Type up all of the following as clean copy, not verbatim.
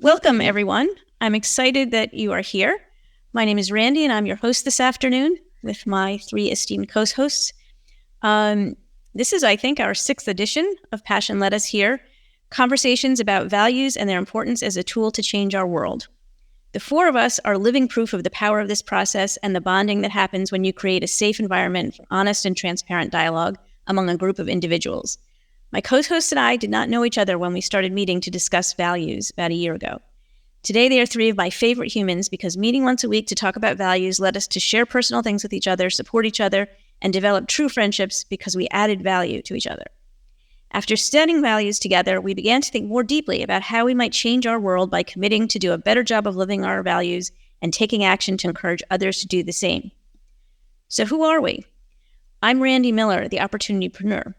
Welcome, everyone. I'm excited that you are here. My name is Randi, and I'm your host this afternoon with my three esteemed co-hosts. This is, I think, our 6th edition of Passion Led Us Here, conversations about values and their importance as a tool to change our world. The 4 of us are living proof of the power of this process and the bonding that happens when you create a safe environment for honest and transparent dialogue among a group of individuals. My co-hosts and I did not know each other when we started meeting to discuss values about a year ago. Today, they are 3 of my favorite humans because meeting once a week to talk about values led us to share personal things with each other, support each other, and develop true friendships because we added value to each other. After studying values together, we began to think more deeply about how we might change our world by committing to do a better job of living our values and taking action to encourage others to do the same. So who are we? I'm Randi Miller, the opportunitypreneur.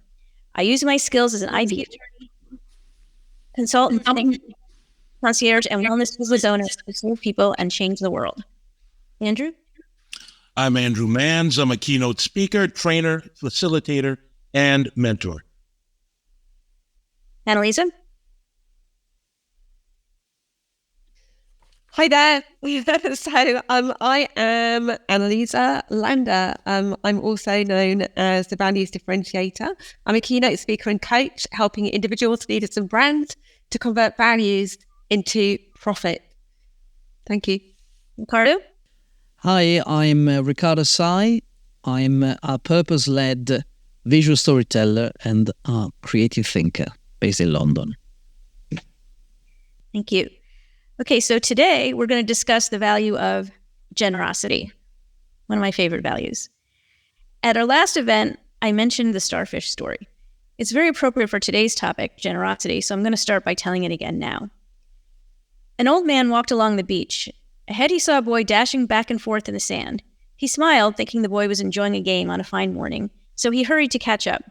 I use my skills as an IT attorney, consultant, concierge, and wellness business owner to serve people and change the world. Andrew? I'm Andrew Manns. I'm a keynote speaker, trainer, facilitator, and mentor. Annalieza? Hi there. So I am Annalieza Landa. I'm also known as the Values Differentiator. I'm a keynote speaker and coach, helping individuals, leaders, and brands to convert values into profit. Thank you. Riccardo? Hi, I'm Riccardo Sai. I'm a purpose-led visual storyteller and a creative thinker based in London. Thank you. Okay, so today we're going to discuss the value of generosity, one of my favorite values. At our last event, I mentioned the starfish story. It's very appropriate for today's topic, generosity, so I'm going to start by telling it again now. An old man walked along the beach. Ahead, he saw a boy dashing back and forth in the sand. He smiled, thinking the boy was enjoying a game on a fine morning, so he hurried to catch up.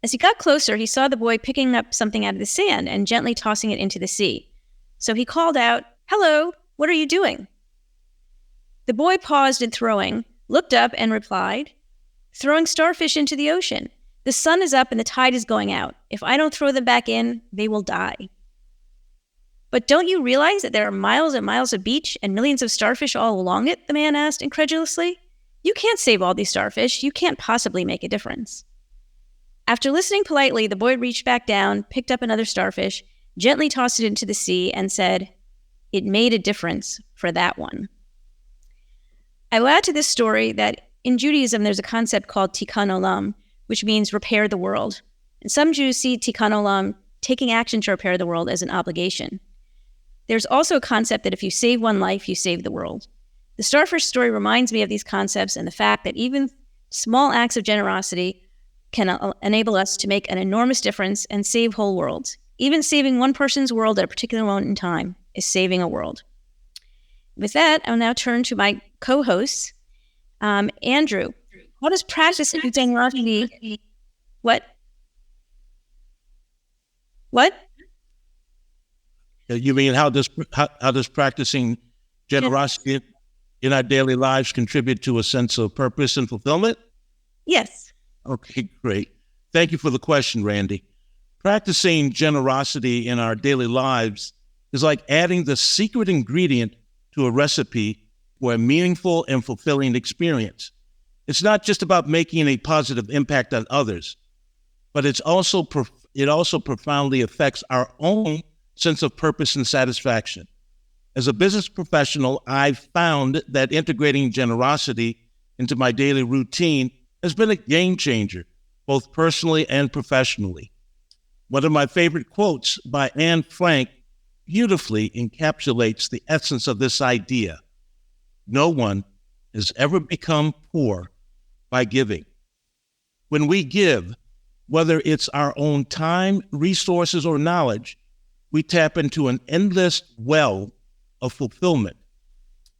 As he got closer, he saw the boy picking up something out of the sand and gently tossing it into the sea. So he called out, "Hello, what are you doing?" The boy paused in throwing, looked up, and replied, "Throwing starfish into the ocean. The sun is up and the tide is going out. If I don't throw them back in, they will die." "But don't you realize that there are miles and miles of beach and millions of starfish all along it?" the man asked incredulously. "You can't save all these starfish. You can't possibly make a difference." After listening politely, the boy reached back down, picked up another starfish, gently tossed it into the sea, and said, "It made a difference for that one." I will add to this story that in Judaism, there's a concept called tikkun olam, which means repair the world. And some Jews see tikkun olam, taking action to repair the world, as an obligation. There's also a concept that if you save one life, you save the world. The starfish story reminds me of these concepts and the fact that even small acts of generosity can enable us to make an enormous difference and save whole worlds. Even saving one person's world at a particular moment in time is saving a world. With that, I'll now turn to my co-hosts. Andrew, how does practicing generosity... What? You mean how does practicing generosity in our daily lives contribute to a sense of purpose and fulfillment? Yes. Okay, great. Thank you for the question, Randi. Practicing generosity in our daily lives is like adding the secret ingredient to a recipe for a meaningful and fulfilling experience. It's not just about making a positive impact on others, but it also profoundly affects our own sense of purpose and satisfaction. As a business professional, I've found that integrating generosity into my daily routine has been a game changer, both personally and professionally. One of my favorite quotes by Anne Frank beautifully encapsulates the essence of this idea. No one has ever become poor by giving. When we give, whether it's our own time, resources, or knowledge, we tap into an endless well of fulfillment.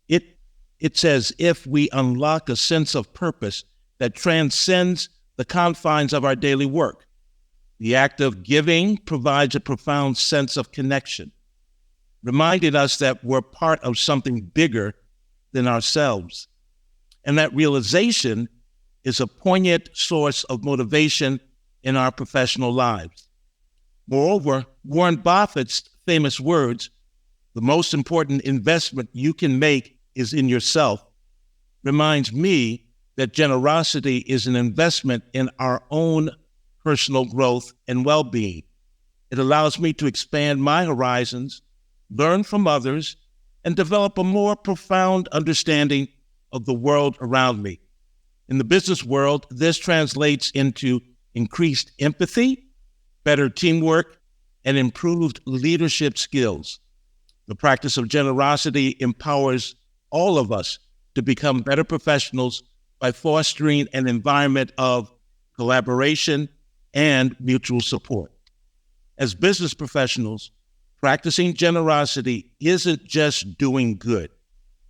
It's as if we unlock a sense of purpose that transcends the confines of our daily work. The act of giving provides a profound sense of connection, reminding us that we're part of something bigger than ourselves. And that realization is a poignant source of motivation in our professional lives. Moreover, Warren Buffett's famous words, the most important investment you can make is in yourself, reminds me that generosity is an investment in our own personal growth and well-being. It allows me to expand my horizons, learn from others, and develop a more profound understanding of the world around me. In the business world, this translates into increased empathy, better teamwork, and improved leadership skills. The practice of generosity empowers all of us to become better professionals by fostering an environment of collaboration and mutual support. As business professionals, practicing generosity isn't just doing good.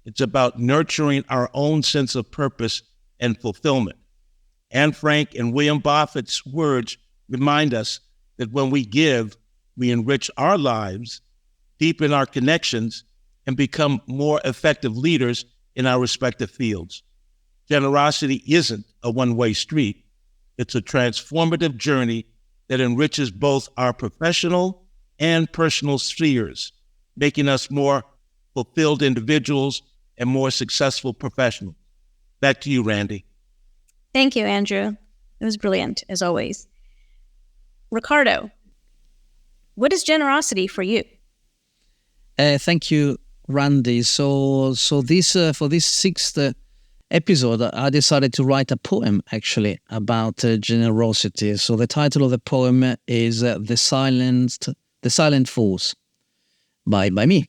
It's about nurturing our own sense of purpose and fulfillment. Anne Frank and William Buffett's words remind us that when we give, we enrich our lives, deepen our connections, and become more effective leaders in our respective fields. Generosity isn't a one-way street. It's a transformative journey that enriches both our professional and personal spheres, making us more fulfilled individuals and more successful professionals. Back to you, Randi. Thank you, Andrew. It was brilliant, as always. Riccardo, what is generosity for you? Thank you, Randi. So this for this sixth episode, I decided to write a poem actually about generosity. So the title of the poem is "The Silent Force" by me.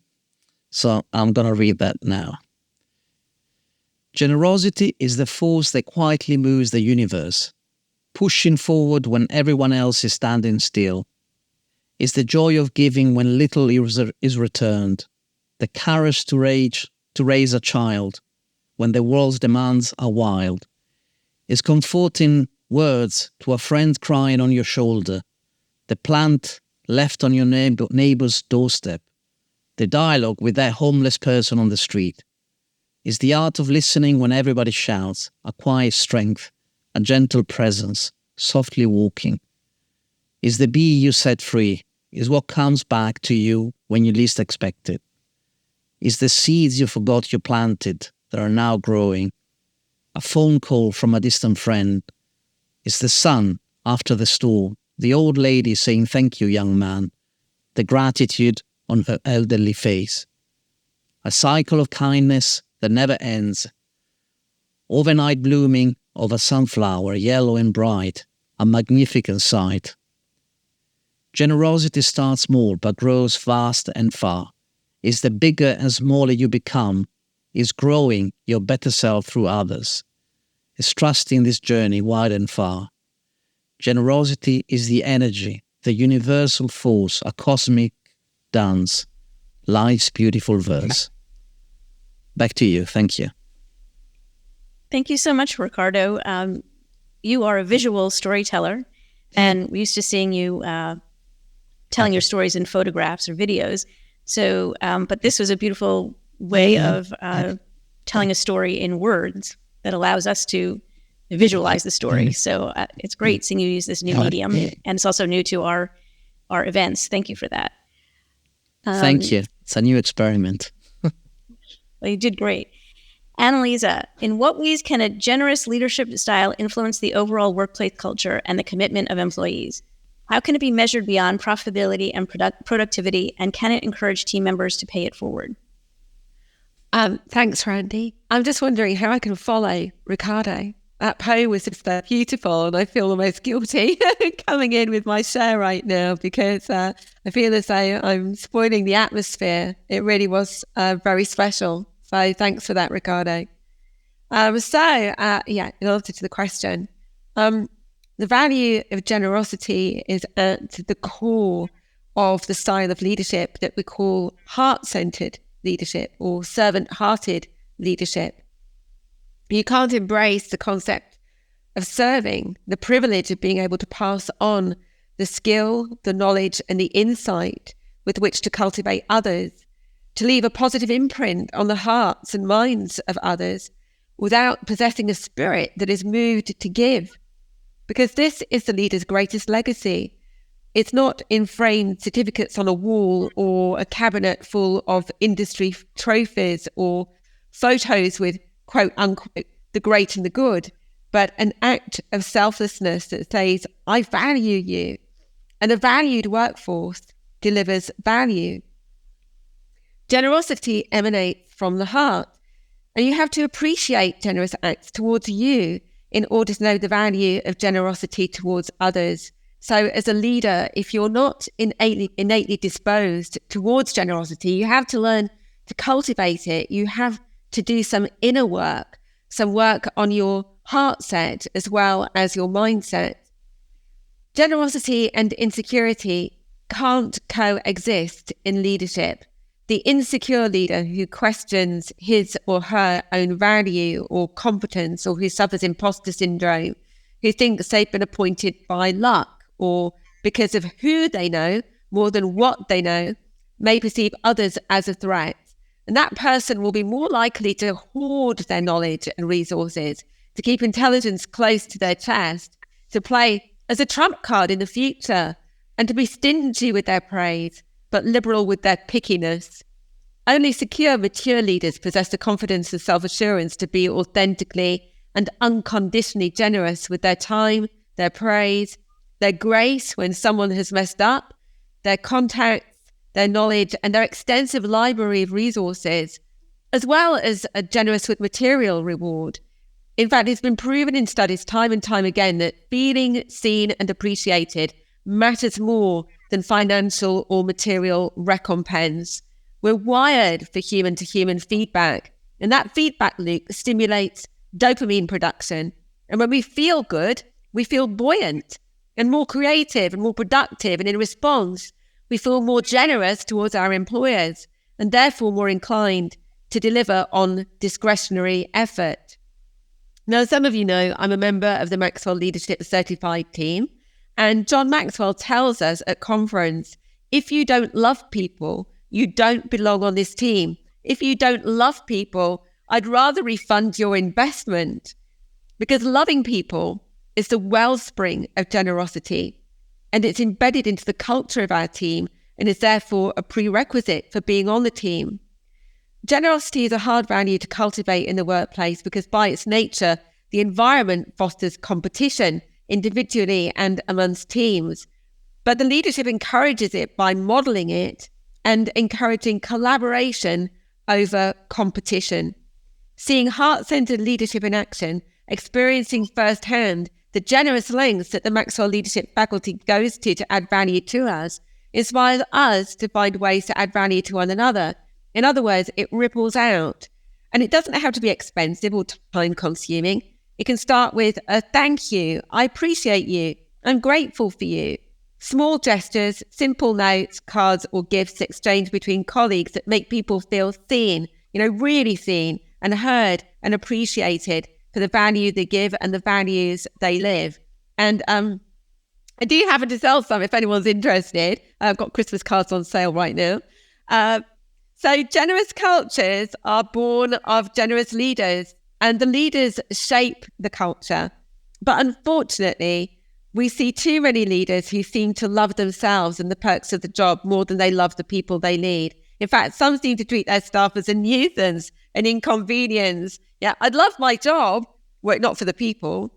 So I'm gonna read that now. Generosity is the force that quietly moves the universe, pushing forward when everyone else is standing still. It's the joy of giving when little is returned, the courage to raise a child when the world's demands are wild. It's comforting words to a friend crying on your shoulder, the plant left on your neighbor's doorstep, the dialogue with that homeless person on the street. It's the art of listening when everybody shouts, a quiet strength, a gentle presence, softly walking. It's the bee you set free, is what comes back to you when you least expect it. It's the seeds you forgot you planted that are now growing. A phone call from a distant friend. It's the sun after the storm, the old lady saying thank you, young man, the gratitude on her elderly face. A cycle of kindness that never ends. Overnight blooming of a sunflower, yellow and bright, a magnificent sight. Generosity starts small but grows fast and far. Is the bigger and smaller you become, is growing your better self through others. Is trusting this journey wide and far. Generosity is the energy, the universal force, a cosmic dance, life's beautiful verse. Back to you. Thank you. Thank you so much, Riccardo. You are a visual storyteller, and we used to seeing you telling your stories in photographs or videos. So, but this was a beautiful way of telling a story in words that allows us to visualize the story. So it's great seeing you use this new medium, and it's also new to our events. Thank you for that. Thank you. It's a new experiment. Well, you did great. Annalieza, in what ways can a generous leadership style influence the overall workplace culture and the commitment of employees? How can it be measured beyond profitability and productivity, and can it encourage team members to pay it forward? Thanks, Randi. I'm just wondering how I can follow Riccardo. That poem was just beautiful, and I feel almost guilty coming in with my share right now because I feel as though I'm spoiling the atmosphere. It really was very special. So thanks for that, Riccardo. In answer to the question, the value of generosity is at the core of the style of leadership that we call heart-centered leadership or servant-hearted leadership. You can't embrace the concept of serving, the privilege of being able to pass on the skill, the knowledge, and the insight with which to cultivate others, to leave a positive imprint on the hearts and minds of others without possessing a spirit that is moved to give. Because this is the leader's greatest legacy, It's not in framed certificates on a wall or a cabinet full of industry trophies or photos with quote unquote the great and the good, but an act of selflessness that says, I value you. And a valued workforce delivers value. Generosity emanates from the heart, and you have to appreciate generous acts towards you in order to know the value of generosity towards others. So as a leader, if you're not innately disposed towards generosity, you have to learn to cultivate it. You have to do some inner work, some work on your heart set as well as your mindset. Generosity and insecurity can't coexist in leadership. The insecure leader who questions his or her own value or competence, or who suffers imposter syndrome, who thinks they've been appointed by luck or because of who they know more than what they know, may perceive others as a threat. And that person will be more likely to hoard their knowledge and resources, to keep intelligence close to their chest, to play as a trump card in the future, and to be stingy with their praise, but liberal with their pickiness. Only secure, mature leaders possess the confidence and self-assurance to be authentically and unconditionally generous with their time, their praise, their grace when someone has messed up, their contacts, their knowledge, and their extensive library of resources, as well as generous with material reward. In fact, it's been proven in studies time and time again that feeling seen and appreciated matters more than financial or material recompense. We're wired for human-to-human feedback, and that feedback loop stimulates dopamine production. And when we feel good, we feel buoyant and more creative and more productive. And in response, we feel more generous towards our employers and therefore more inclined to deliver on discretionary effort. Now, some of you know I'm a member of the Maxwell Leadership Certified team. And John Maxwell tells us at conference, if you don't love people, you don't belong on this team. If you don't love people, I'd rather refund your investment, because loving people is the wellspring of generosity, and it's embedded into the culture of our team and is therefore a prerequisite for being on the team. Generosity is a hard value to cultivate in the workplace because by its nature, the environment fosters competition individually and amongst teams. But the leadership encourages it by modeling it and encouraging collaboration over competition. Seeing heart-centered leadership in action, experiencing firsthand the generous lengths that the Maxwell Leadership faculty goes to add value to us, inspires us to find ways to add value to one another. In other words, it ripples out. And it doesn't have to be expensive or time-consuming. It can start with a thank you, I appreciate you, I'm grateful for you. Small gestures, simple notes, cards or gifts exchanged between colleagues that make people feel seen, really seen and heard and appreciated for the value they give and the values they live. And I do happen to sell some if anyone's interested. I've got Christmas cards on sale right now. So generous cultures are born of generous leaders, and the leaders shape the culture. But unfortunately, we see too many leaders who seem to love themselves and the perks of the job more than they love the people they lead. In fact, some seem to treat their staff as a nuisance, an inconvenience. Yeah, I'd love my job, were it not for the people.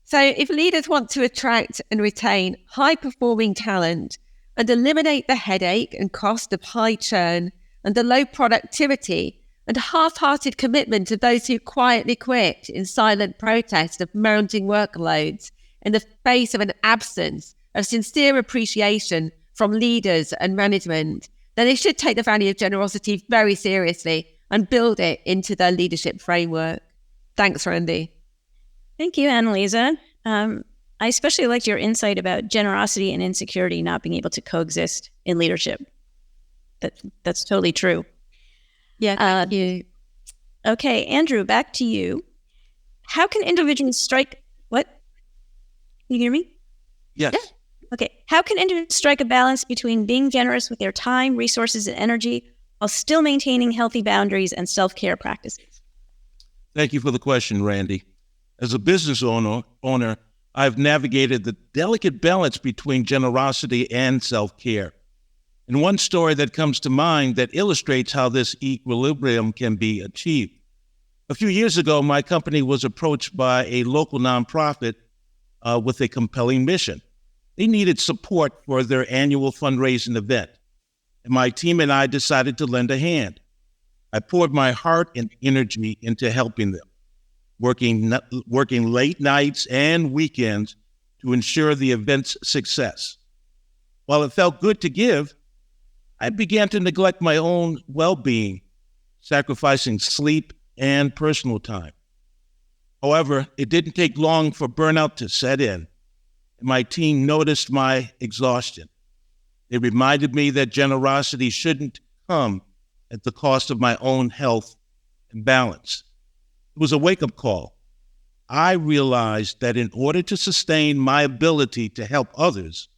So if leaders want to attract and retain high-performing talent and eliminate the headache and cost of high churn and the low productivity and half-hearted commitment of those who quietly quit in silent protest of mounting workloads in the face of an absence of sincere appreciation from leaders and management, then they should take the value of generosity very seriously and build it into their leadership framework. Thanks, Randi. Thank you, Annalieza. I especially liked your insight about generosity and insecurity not being able to coexist in leadership. That's totally true. Yeah, thank you. Okay, Andrew, back to you. How can individuals strike... What? Can you hear me? Yes. Yeah. Okay. How can individuals strike a balance between being generous with their time, resources, and energy while still maintaining healthy boundaries and self-care practices? Thank you for the question, Randi. As a business owner, I've navigated the delicate balance between generosity and self-care. And one story that comes to mind that illustrates how this equilibrium can be achieved. A few years ago, my company was approached by a local nonprofit with a compelling mission. They needed support for their annual fundraising event, and my team and I decided to lend a hand. I poured my heart and energy into helping them, working late nights and weekends to ensure the event's success. While it felt good to give, I began to neglect my own well-being, sacrificing sleep and personal time. However, it didn't take long for burnout to set in. My team noticed my exhaustion. They reminded me that generosity shouldn't come at the cost of my own health and balance. It was a wake-up call. I realized that in order to sustain my ability to help others,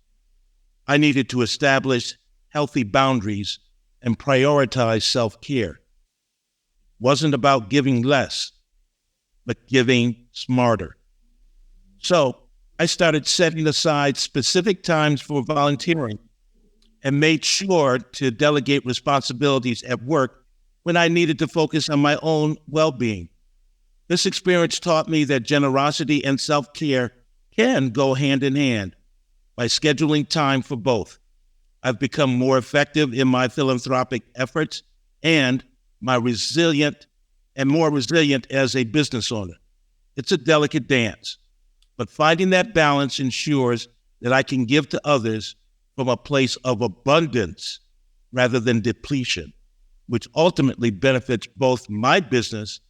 I needed to establish healthy boundaries and prioritize self-care. It wasn't about giving less, but giving smarter. So I started setting aside specific times for volunteering and made sure to delegate responsibilities at work when I needed to focus on my own well-being. This experience taught me that generosity and self-care can go hand in hand. By scheduling time for both, I've become more effective in my philanthropic efforts and more resilient as a business owner. It's a delicate dance, but finding that balance ensures that I can give to others from a place of abundance rather than depletion, which ultimately benefits both my business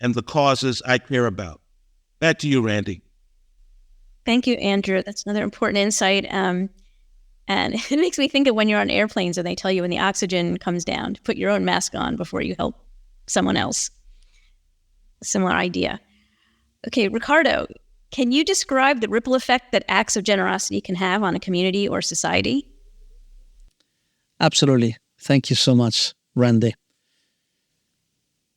and the causes I care about. Back to you, Randi. Thank you, Andrew. That's another important insight. And it makes me think of when you're on airplanes and they tell you when the oxygen comes down to put your own mask on before you help someone else. Similar idea. Okay, Riccardo, can you describe the ripple effect that acts of generosity can have on a community or society? Absolutely. Thank you so much, Randi.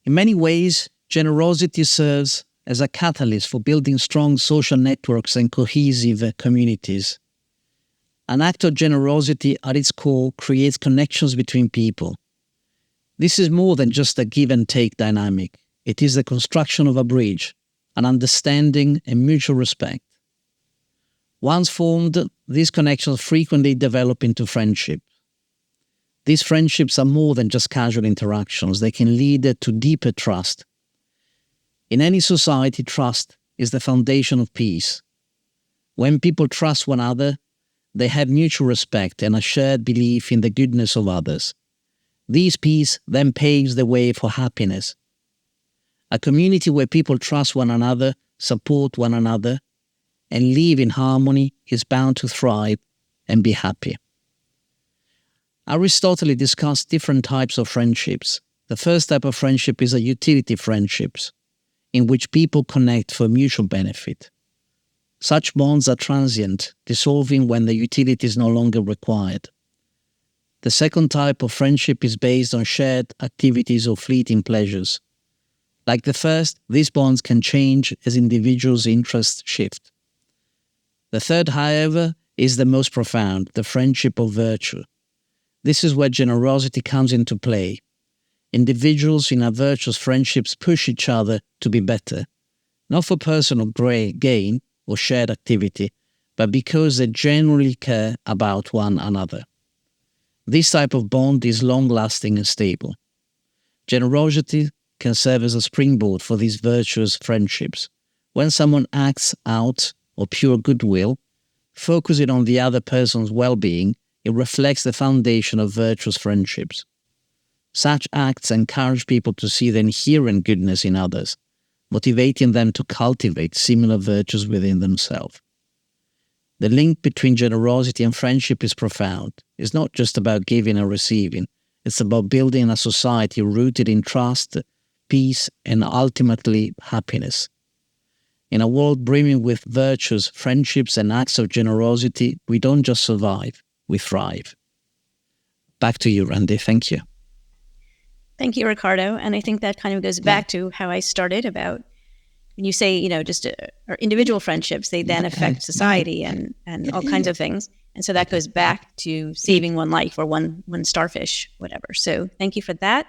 In many ways, generosity serves as a catalyst for building strong social networks and cohesive communities. An act of generosity at its core creates connections between people. This is more than just a give and take dynamic. It is the construction of a bridge, an understanding and mutual respect. Once formed, these connections frequently develop into friendship. These friendships are more than just casual interactions. They can lead to deeper trust. In any society, trust is the foundation of peace. When people trust one another, they have mutual respect and a shared belief in the goodness of others. This peace then paves the way for happiness. A community where people trust one another, support one another, and live in harmony is bound to thrive and be happy. Aristotle discussed different types of friendships. The first type of friendship is a utility friendships, in which people connect for mutual benefit. Such bonds are transient, dissolving when the utility is no longer required. The second type of friendship is based on shared activities or fleeting pleasures. Like the first, these bonds can change as individuals' interests shift. The third, however, is the most profound, the friendship of virtue. This is where generosity comes into play. Individuals in a virtuous friendships push each other to be better, not for personal gain or shared activity, but because they genuinely care about one another. This type of bond is long-lasting and stable. Generosity can serve as a springboard for these virtuous friendships. When someone acts out of pure goodwill, focusing on the other person's well-being, it reflects the foundation of virtuous friendships. Such acts encourage people to see the inherent goodness in others, motivating them to cultivate similar virtues within themselves. The link between generosity and friendship is profound. It's not just about giving and receiving. It's about building a society rooted in trust, peace, and ultimately happiness. In a world brimming with virtues, friendships, and acts of generosity, we don't just survive, we thrive. Back to you, Randi. Thank you. Thank you, Riccardo. And I think that kind of goes back to how I started about when you say, just or individual friendships, they then affect society and all kinds of things. And so that goes back to saving one life or one starfish, whatever. So thank you for that.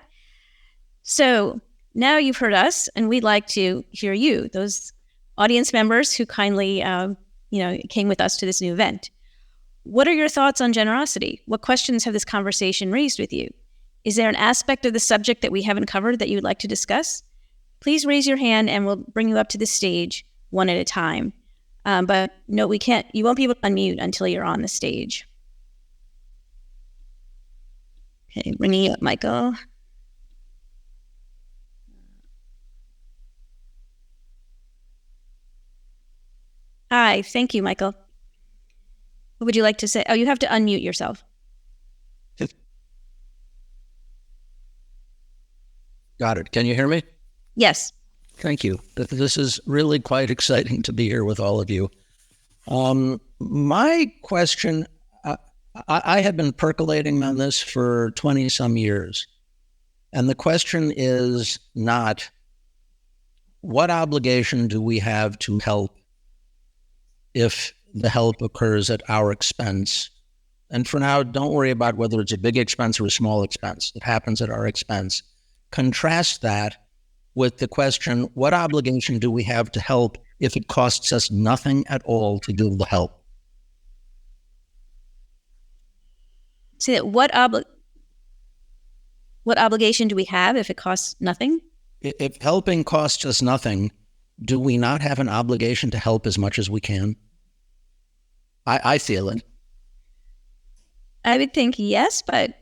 So now you've heard us, and we'd like to hear you, those audience members who kindly, came with us to this new event. What are your thoughts on generosity? What questions have this conversation raised with you? Is there an aspect of the subject that we haven't covered that you would like to discuss? Please raise your hand and we'll bring you up to the stage one at a time. But no, you won't be able to unmute until you're on the stage. Okay, bringing you up, Michael. Hi, thank you, Michael. What would you like to say? Oh, you have to unmute yourself. Got it. Can you hear me? Yes. Thank you. This is really quite exciting to be here with all of you. My question, I have been percolating on this for 20 some years. And the question is not, what obligation do we have to help if the help occurs at our expense? And for now, don't worry about whether it's a big expense or a small expense. It happens at our expense. Contrast that with the question, what obligation do we have to help if it costs us nothing at all to do the help? So that what obligation do we have if it costs nothing? If helping costs us nothing, do we not have an obligation to help as much as we can? I feel it. I would think yes, but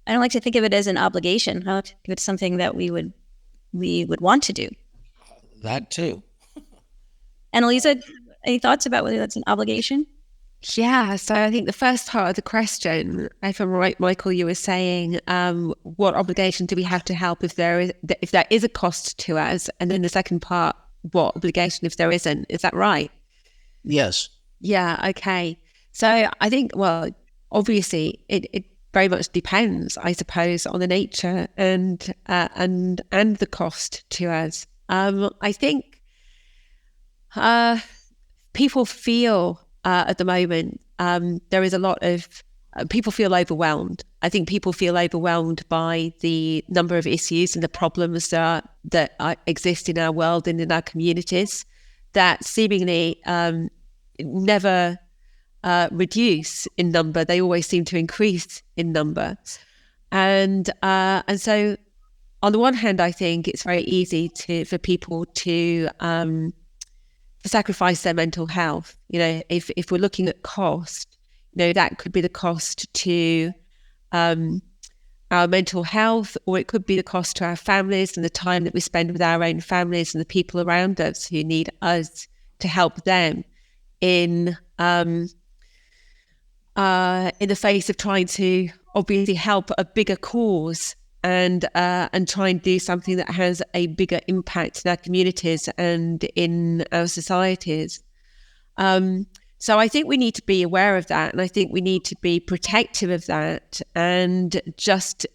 I don't like to think of it as an obligation. I like to think of it as something that we would want to do. That too. Annalieza, any thoughts about whether that's an obligation? Yeah, so I think the first part of the question, if I'm right, Michael, you were saying, what obligation do we have to help if there is a cost to us? And then the second part, what obligation if there isn't? Is that right? Yes. Yeah, okay. So I think, well, obviously it very much depends, I suppose, on the nature and the cost to us. I think people feel at the moment there is a lot of people feel overwhelmed. I think people feel overwhelmed by the number of issues and the problems that exist in our world and in our communities that seemingly never reduce in number. They always seem to increase in number. And so on the one hand, I think it's very easy for people to sacrifice their mental health. If we're looking at cost, that could be the cost to our mental health, or it could be the cost to our families and the time that we spend with our own families and the people around us who need us to help them in the face of trying to obviously help a bigger cause and try and do something that has a bigger impact in our communities and in our societies. So I think we need to be aware of that, and I think we need to be protective of that, and just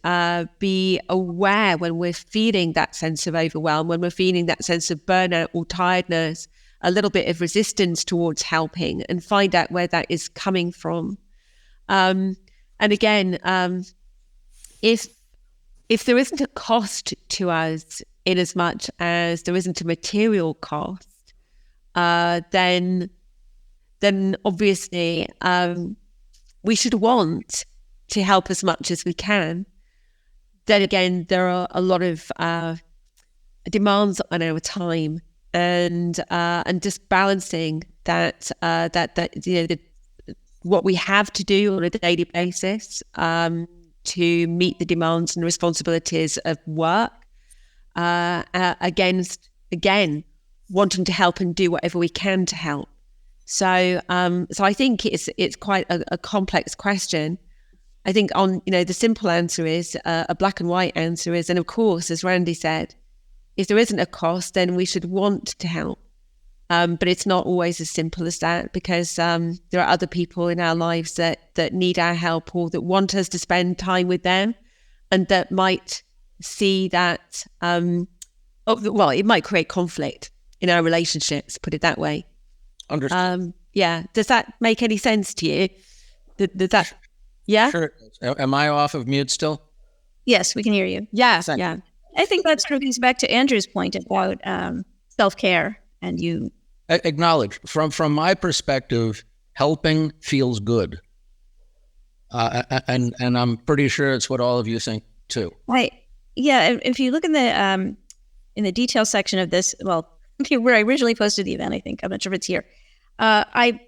be aware when we're feeling that sense of overwhelm, when we're feeling that sense of burnout or tiredness, a little bit of resistance towards helping, and find out where that is coming from. And again, if there isn't a cost to us in as much as there isn't a material cost, then obviously we should want to help as much as we can. Then again, there are a lot of demands on our time, and just balancing that what we have to do on a daily basis to meet the demands and responsibilities of work against, again, wanting to help and do whatever we can to help. So I think it's quite a complex question. I think the simple answer is, a black and white answer is, and of course, as Randi said, if there isn't a cost, then we should want to help. But it's not always as simple as that, because there are other people in our lives that need our help, or that want us to spend time with them, and that might see that, it might create conflict in our relationships, put it that way. Understood. Yeah. Does that make any sense to you? Does that, yeah? Sure. Am I off of mute still? Yes, we can hear you. Yeah. Thank Yeah. I think that brings back to Andrew's point about self-care, and you Acknowledge. From my perspective, helping feels good. And I'm pretty sure it's what all of you think too. Right. Yeah. If you look in the details section of this, well, where I originally posted the event, I think, I'm not sure if it's here. I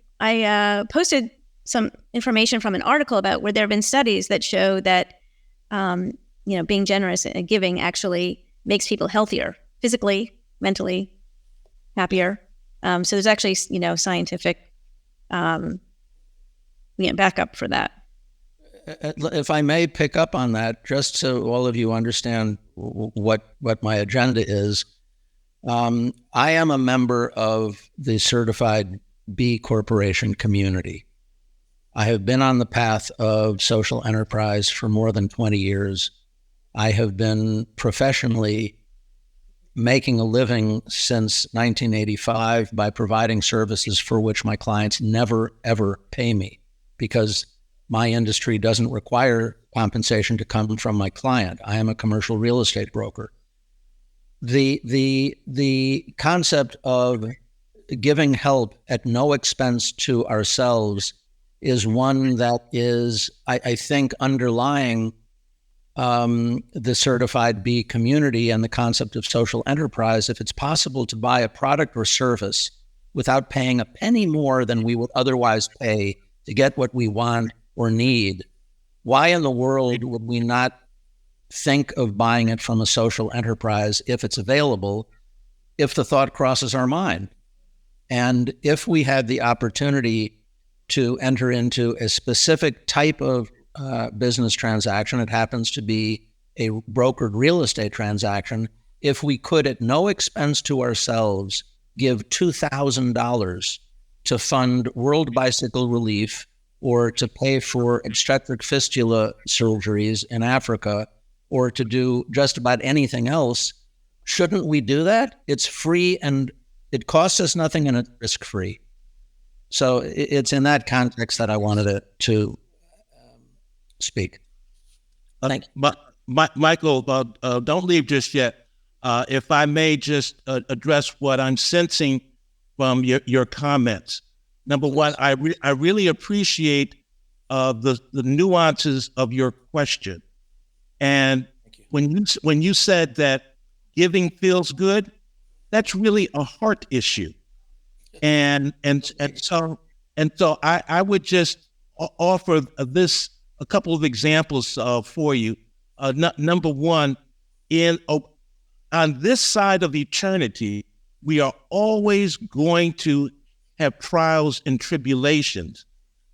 posted some information from an article about where there have been studies that show that, being generous and giving actually makes people healthier, physically, mentally, happier. So there's actually, scientific backup for that. If I may pick up on that, just so all of you understand what my agenda is, I am a member of the certified B Corporation community. I have been on the path of social enterprise for more than 20 years. I have been professionally making a living since 1985 by providing services for which my clients never, ever pay me, because my industry doesn't require compensation to come from my client. I am a commercial real estate broker. The concept of giving help at no expense to ourselves is one that is, I think, underlying the certified B community and the concept of social enterprise. If it's possible to buy a product or service without paying a penny more than we would otherwise pay to get what we want or need, why in the world would we not think of buying it from a social enterprise if it's available, if the thought crosses our mind? And if we had the opportunity to enter into a specific type of business transaction, it happens to be a brokered real estate transaction, if we could at no expense to ourselves give $2,000 to fund World Bicycle Relief or to pay for obstetric fistula surgeries in Africa, or to do just about anything else, shouldn't we do that? It's free and it costs us nothing and it's risk-free. So it's in that context that I wanted to speak. Thank you. Michael, don't leave just yet. If I may just address what I'm sensing from your comments. Number one, I really appreciate the nuances of your question. And when you said that giving feels good, that's really a heart issue. And so I would just offer a couple of examples for you. Number one, on this side of eternity, we are always going to have trials and tribulations.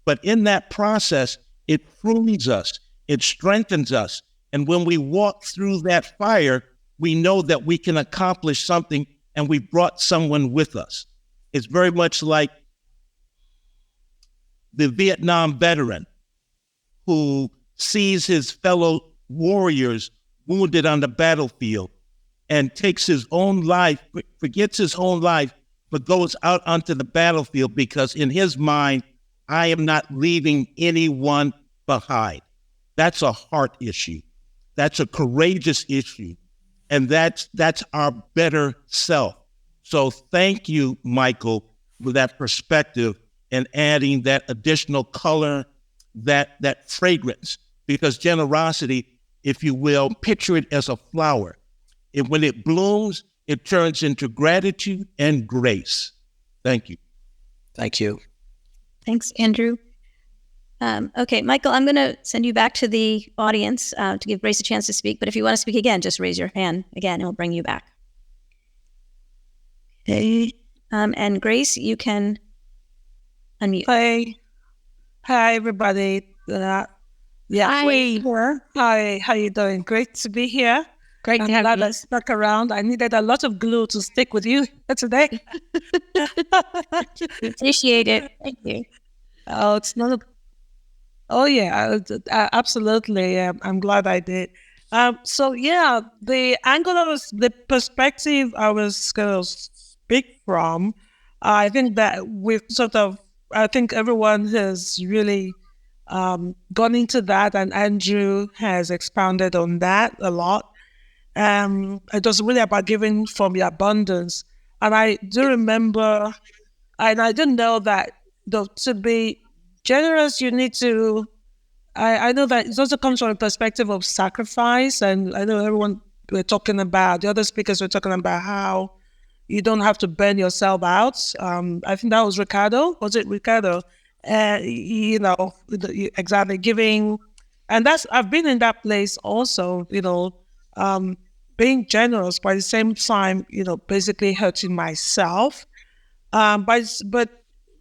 But in that process, it prunes us, it strengthens us. And when we walk through that fire, we know that we can accomplish something, and we brought someone with us. It's very much like the Vietnam veteran who sees his fellow warriors wounded on the battlefield and takes his own life, forgets his own life, but goes out onto the battlefield because in his mind, I am not leaving anyone behind. That's a heart issue. That's a courageous issue. And that's our better self. So thank you, Michael, for that perspective and adding that additional color, that fragrance, because generosity, if you will, picture it as a flower. And when it blooms, it turns into gratitude and grace. Thank you. Thank you. Thanks, Andrew. Okay, Michael, I'm going to send you back to the audience to give Grace a chance to speak. But if you want to speak again, just raise your hand again, and we'll bring you back. Okay. And Grace, you can unmute. Hi, everybody. Hi. Hi, how you doing? Great to be here. Great to have glad you. I stuck around. I needed a lot of glue to stick with you today. Appreciate it. Thank you. Oh, it's not. Absolutely. I'm glad I did. The angle the perspective I was going to pick from. I think that I think everyone has really gone into that, and Andrew has expounded on that a lot. It was really about giving from your abundance. And I do remember, and I didn't know that to be generous, you need to, I know that it also comes from a perspective of sacrifice. And I know the other speakers were talking about how you don't have to burn yourself out. I think that was Riccardo. Was it Riccardo? Exactly, giving. And I've been in that place also, being generous, but at the same time, basically hurting myself. But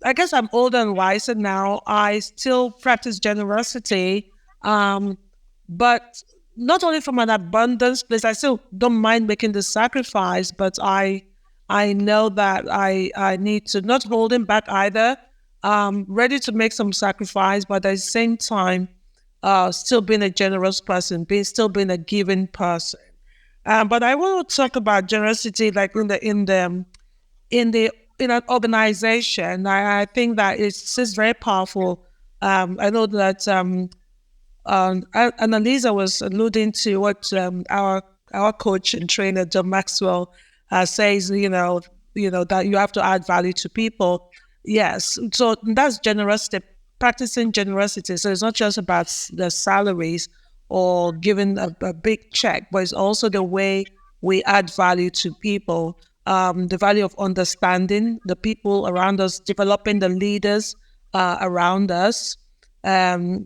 I guess I'm older and wiser now. I still practice generosity, but not only from an abundance place. I still don't mind making the sacrifice, but I know that I need to not holding back either. Ready to make some sacrifice, but at the same time, still being a generous person, still being a giving person. But I want to talk about generosity, like in an organization. I think that it's very powerful. I know that Annalieza was alluding to what our coach and trainer John Maxwell says. That you have to add value to people. Yes, so that's generosity, practicing generosity. So it's not just about the salaries or giving a big check, but it's also the way we add value to people. The value of understanding the people around us, developing the leaders around us, and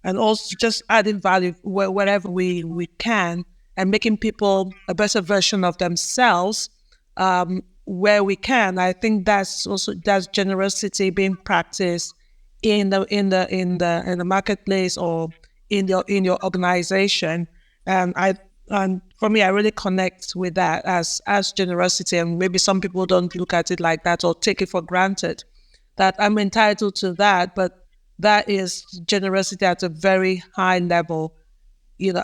also just adding value wherever we can, and making people a better version of themselves where we can. I think that's generosity being practiced in the marketplace or in your organization. And for me, I really connect with that as generosity. And maybe some people don't look at it like that or take it for granted that I'm entitled to that, but that is generosity at a very high level.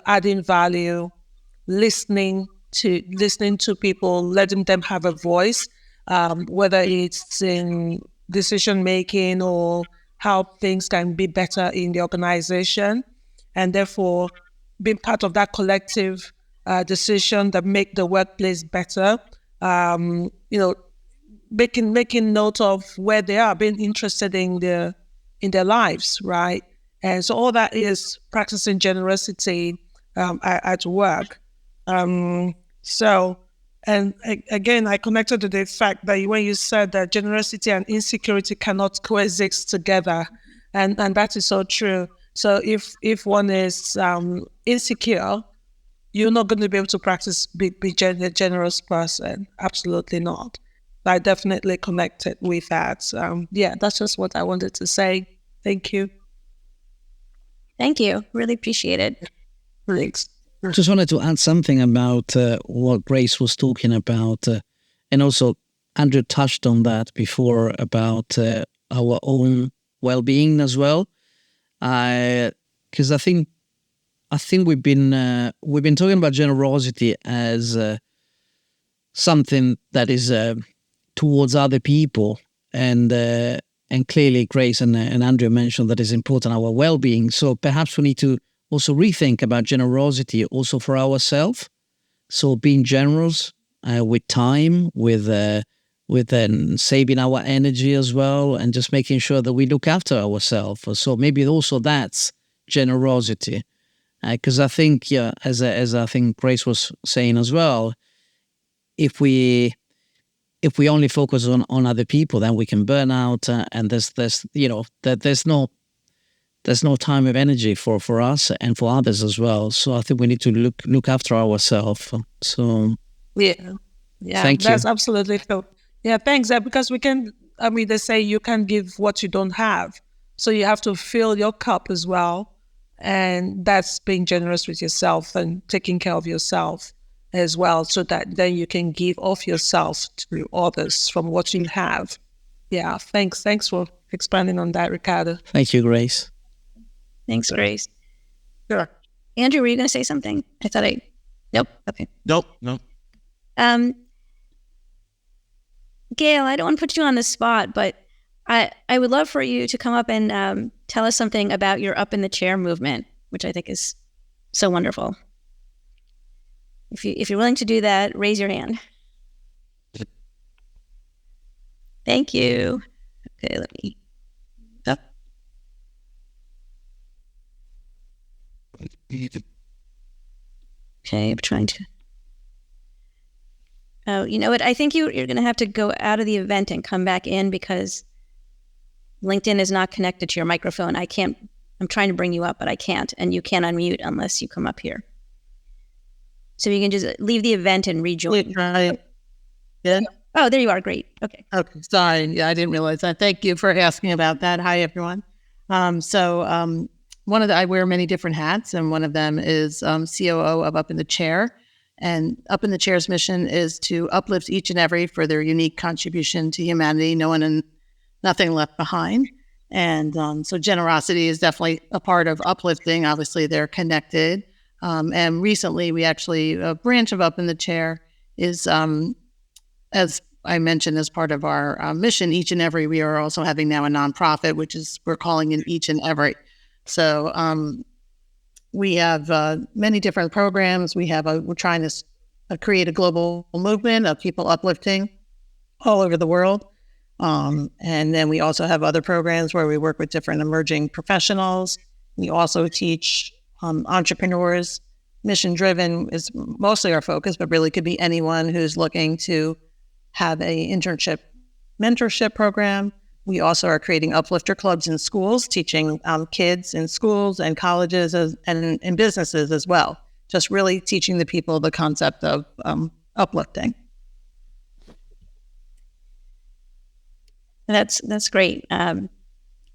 Adding value, listening to people, letting them have a voice, whether it's in decision making or how things can be better in the organization, and therefore being part of that collective decision that make the workplace better. Making note of where they are, being interested in their lives, right? And so all that is practicing generosity at work. Again, I connected to the fact that when you said that generosity and insecurity cannot coexist together, and that is so true. So if one is insecure, you're not going to be able to practice be a generous person. Absolutely not. I definitely connected with that. That's just what I wanted to say. Thank you. Thank you. Really appreciate it. Thanks. Just wanted to add something about what Grace was talking about, and also Andrew touched on that before about our own well-being as well. Because I think we've been talking about generosity as something that is towards other people, and clearly Grace and Andrew mentioned that is important, our well-being. So perhaps we need to also rethink about generosity also for ourselves. So being generous with time, with saving our energy as well, and just making sure that we look after ourselves. So maybe also that's generosity. Because I think, as I think Grace was saying as well, if we only focus on other people, then we can burn out, and there's no time of energy for us and for others as well. So I think we need to look after ourselves. So yeah, thank you. That's absolutely true. Yeah, thanks. Because they say you can give what you don't have, so you have to fill your cup as well, and that's being generous with yourself and taking care of yourself as well, so that then you can give of yourself to others from what you have. Yeah, thanks for expanding on that, Riccardo. Thank you, Grace. Thanks, Grace. Sure. Andrew, were you going to say something? Nope. Okay. Nope. Gail, I don't want to put you on the spot, but I would love for you to come up and tell us something about your up in the chair movement, which I think is so wonderful. If you're willing to do that, raise your hand. Thank you. Okay, let me. Up. Okay, I'm trying to. Oh, you know what? I think you're going to have to go out of the event and come back in because LinkedIn is not connected to your microphone. I'm trying to bring you up, but I can't. And you can't unmute unless you come up here. So you can just leave the event and rejoin. Yeah. Oh, there you are. Great. Okay. Okay. Sorry. Yeah, I didn't realize that. Thank you for asking about that. Hi, everyone. I wear many different hats, and one of them is COO of Up in the Chair. And Up in the Chair's mission is to uplift each and every for their unique contribution to humanity, no one and nothing left behind. And so generosity is definitely a part of uplifting. Obviously, they're connected. And recently, we actually, a branch of Up in the Chair is, as I mentioned, as part of our mission, each and every, we are also having now a nonprofit, which is, we're calling it Each and Every. So we have many different programs. We're trying to create a global movement of people uplifting all over the world. And then we also have other programs where we work with different emerging professionals. We also teach entrepreneurs. Mission driven is mostly our focus, but really could be anyone who's looking to have a internship mentorship program. We also are creating uplifter clubs in schools, teaching kids in schools and colleges and in businesses as well. Just really teaching the people the concept of uplifting. That's great.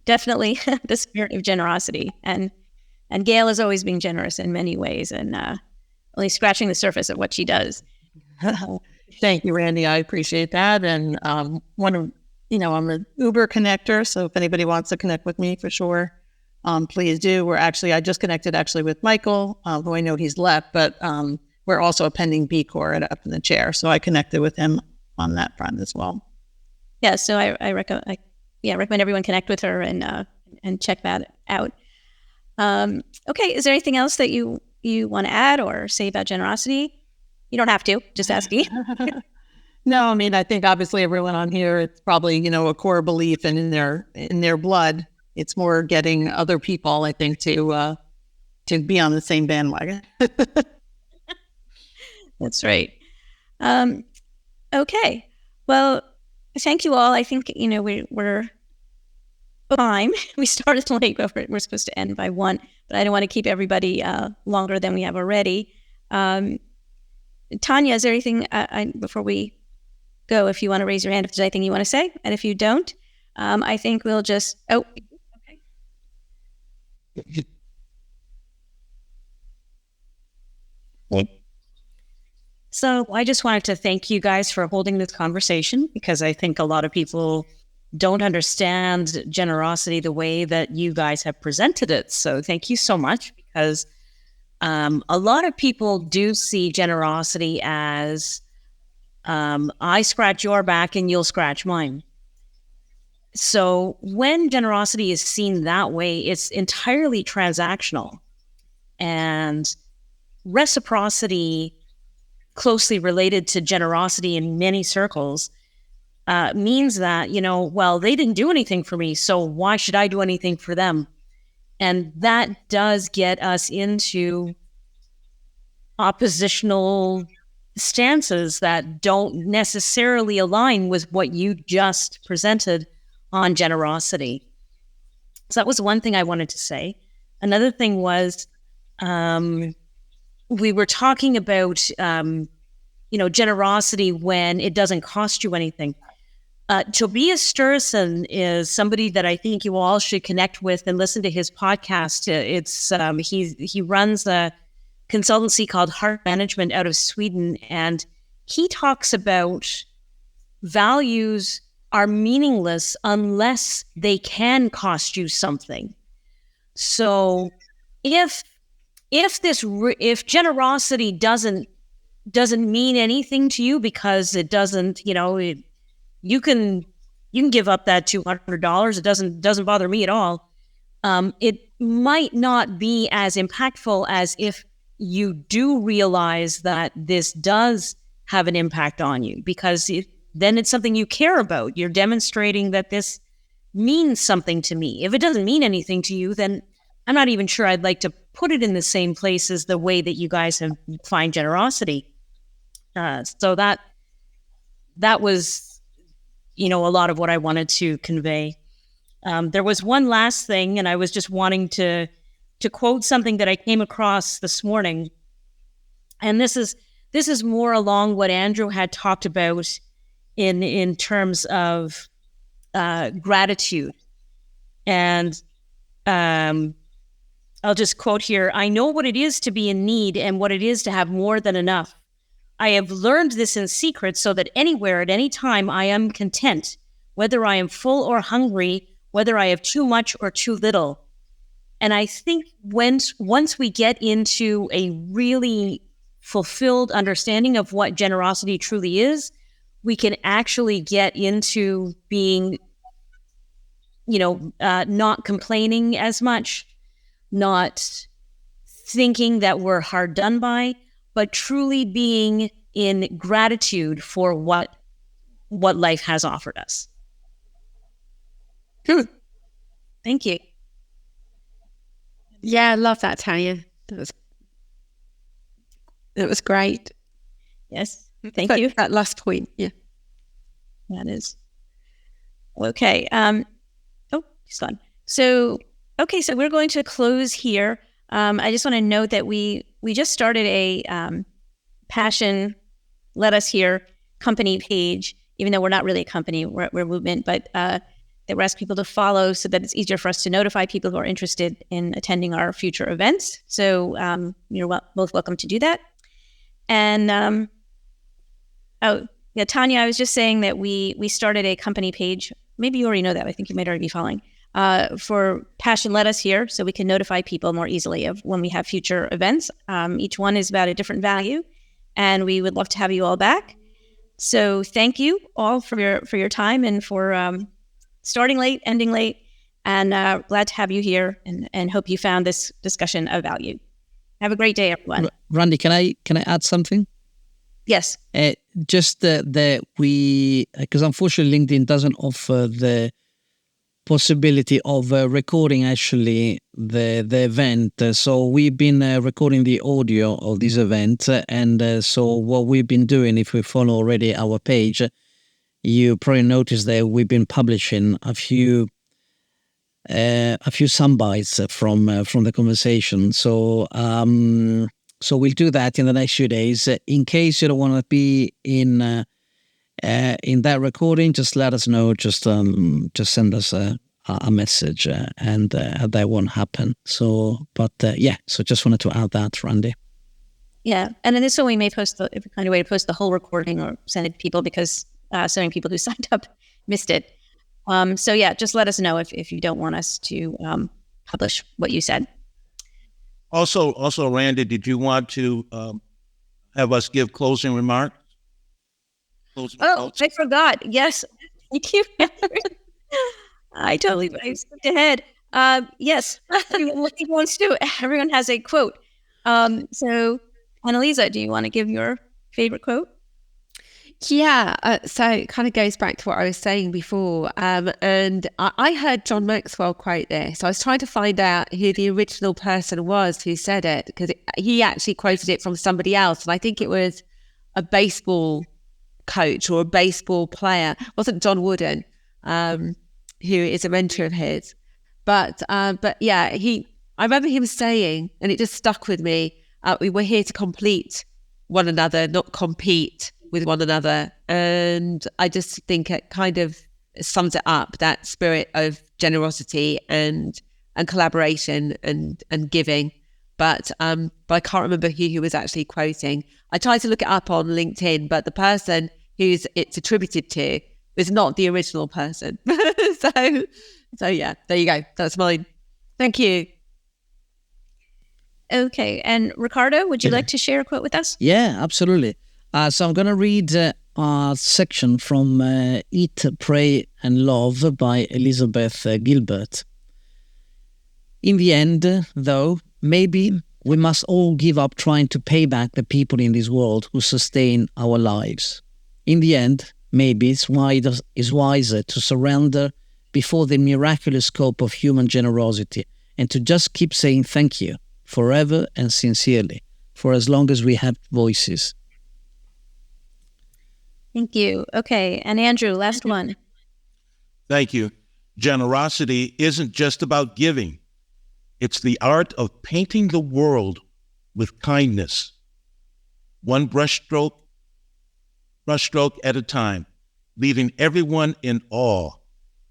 Definitely the spirit of generosity. And Gail is always being generous in many ways and only scratching the surface of what she does. Thank you, Randy. I appreciate that. And I'm an Uber connector. So if anybody wants to connect with me, for sure, please do. I just connected with Michael, who I know he's left, but we're also a pending B Corp at Up in the Chair. So I connected with him on that front as well. Yeah, so I recommend everyone connect with her and check that out. Okay, is there anything else that you want to add or say about generosity? You don't have to, just ask me. No, I mean, I think obviously everyone on here, it's probably, a core belief and in their blood. It's more getting other people, I think, to be on the same bandwagon. That's right. Okay. Well, thank you all. I think, we're time. We started late, but we're supposed to end by 1, but I don't want to keep everybody longer than we have already. Tanya, is there anything before we go, if you want to raise your hand, if there's anything you want to say, and if you don't, I think we'll just, okay. So I just wanted to thank you guys for holding this conversation, because I think a lot of people don't understand generosity the way that you guys have presented it. So thank you so much, because a lot of people do see generosity as I scratch your back and you'll scratch mine. So when generosity is seen that way, it's entirely transactional. And reciprocity, closely related to generosity in many circles, means that, well, they didn't do anything for me, so why should I do anything for them? And that does get us into oppositional stances that don't necessarily align with what you just presented on generosity. So that was one thing I wanted to say. Another thing was, we were talking about, generosity when it doesn't cost you anything. Tobias Sturgeon is somebody that I think you all should connect with and listen to his podcast. He runs a consultancy called Heart Management out of Sweden, and he talks about values are meaningless unless they can cost you something. So if generosity doesn't mean anything to you because it doesn't, you can give up that $200. It doesn't bother me at all. It might not be as impactful as if you do realize that this does have an impact on you, because then it's something you care about. You're demonstrating that this means something to me. If it doesn't mean anything to you, then I'm not even sure I'd like to put it in the same place as the way that you guys have find generosity. So that was, a lot of what I wanted to convey. There was one last thing, and I was just wanting to quote something that I came across this morning. And this is more along what Andrew had talked about in terms of gratitude. And I'll just quote here: "I know what it is to be in need and what it is to have more than enough. I have learned this in secret so that anywhere at any time I am content, whether I am full or hungry, whether I have too much or too little." And I think once we get into a really fulfilled understanding of what generosity truly is, we can actually get into being, not complaining as much, not thinking that we're hard done by, but truly being in gratitude for what life has offered us. Good. Thank you. Yeah, I love that, Tanya. It was great. Yes, thank you. That last point, yeah. That is. Okay. He's gone. So we're going to close here. I just want to note that we just started a Passion Let Us Hear company page, even though we're not really a company, we're a movement, but that we're asking people to follow so that it's easier for us to notify people who are interested in attending our future events. So you're both welcome to do that. And Tanya, I was just saying that we started a company page. Maybe you already know that. I think you might already be following. For Passion Let Us Hear, so we can notify people more easily of when we have future events. Each one is about a different value, and we would love to have you all back. So thank you all for your time and for starting late, ending late, and glad to have you here, and hope you found this discussion of value. Have a great day, everyone. Randy, can I add something? Yes. Just that because unfortunately LinkedIn doesn't offer the possibility of recording actually the event. So we've been recording the audio of this event, and so what we've been doing, if we follow already our page, you probably noticed that we've been publishing a few sound bites from the conversation. So we'll do that in the next few days. In case you don't want to be in that recording, just let us know. Just send us a message, and that won't happen. So just wanted to add that, Randy. Yeah, and in this one we may post find a way to post the whole recording or send it to people, because so many people who signed up missed it. Just let us know if you don't want us to publish what you said. Also, Randy, did you want to have us give closing remarks? I forgot. Yes, thank you. I skipped ahead. Yes, everyone wants to. Everyone has a quote. So, Annalieza, do you want to give your favorite quote? Yeah, so it kind of goes back to what I was saying before. And I heard John Maxwell quote this. I was trying to find out who the original person was who said it, because he actually quoted it from somebody else. And I think it was a baseball coach or a baseball player. It wasn't John Wooden, who is a mentor of his. But yeah, I remember him saying, and it just stuck with me, we were here to complete one another, not compete with one another. And I just think it kind of sums it up, that spirit of generosity and collaboration and giving. But I can't remember who he was actually quoting. I tried to look it up on LinkedIn, but the person who's it's attributed to is not the original person. So yeah, there you go. That's mine. Thank you. Okay, and Riccardo, would you like to share a quote with us? Yeah, absolutely. So I'm going to read section from Eat, Pray and Love by Elizabeth Gilbert. In the end, though, maybe we must all give up trying to pay back the people in this world who sustain our lives. In the end, maybe it's wiser to surrender before the miraculous scope of human generosity and to just keep saying thank you forever and sincerely for as long as we have voices. Thank you. Okay, and Andrew, last one. Thank you. Generosity isn't just about giving. It's the art of painting the world with kindness, one brushstroke at a time, leaving everyone in awe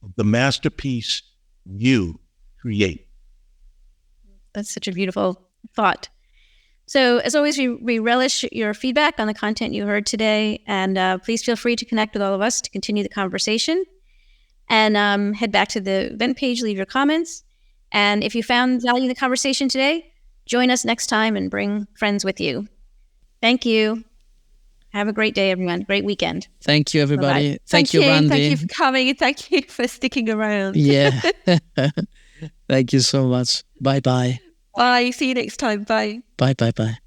of the masterpiece you create. That's such a beautiful thought. So as always, we relish your feedback on the content you heard today, and please feel free to connect with all of us to continue the conversation. And head back to the event page, leave your comments. And if you found value in the conversation today, join us next time and bring friends with you. Thank you. Have a great day, everyone. Great weekend. Thank you, everybody. Bye-bye. Thank you, Randi. Thank you for coming and thank you for sticking around. Yeah. Thank you so much. Bye-bye. Bye. See you next time. Bye. Bye.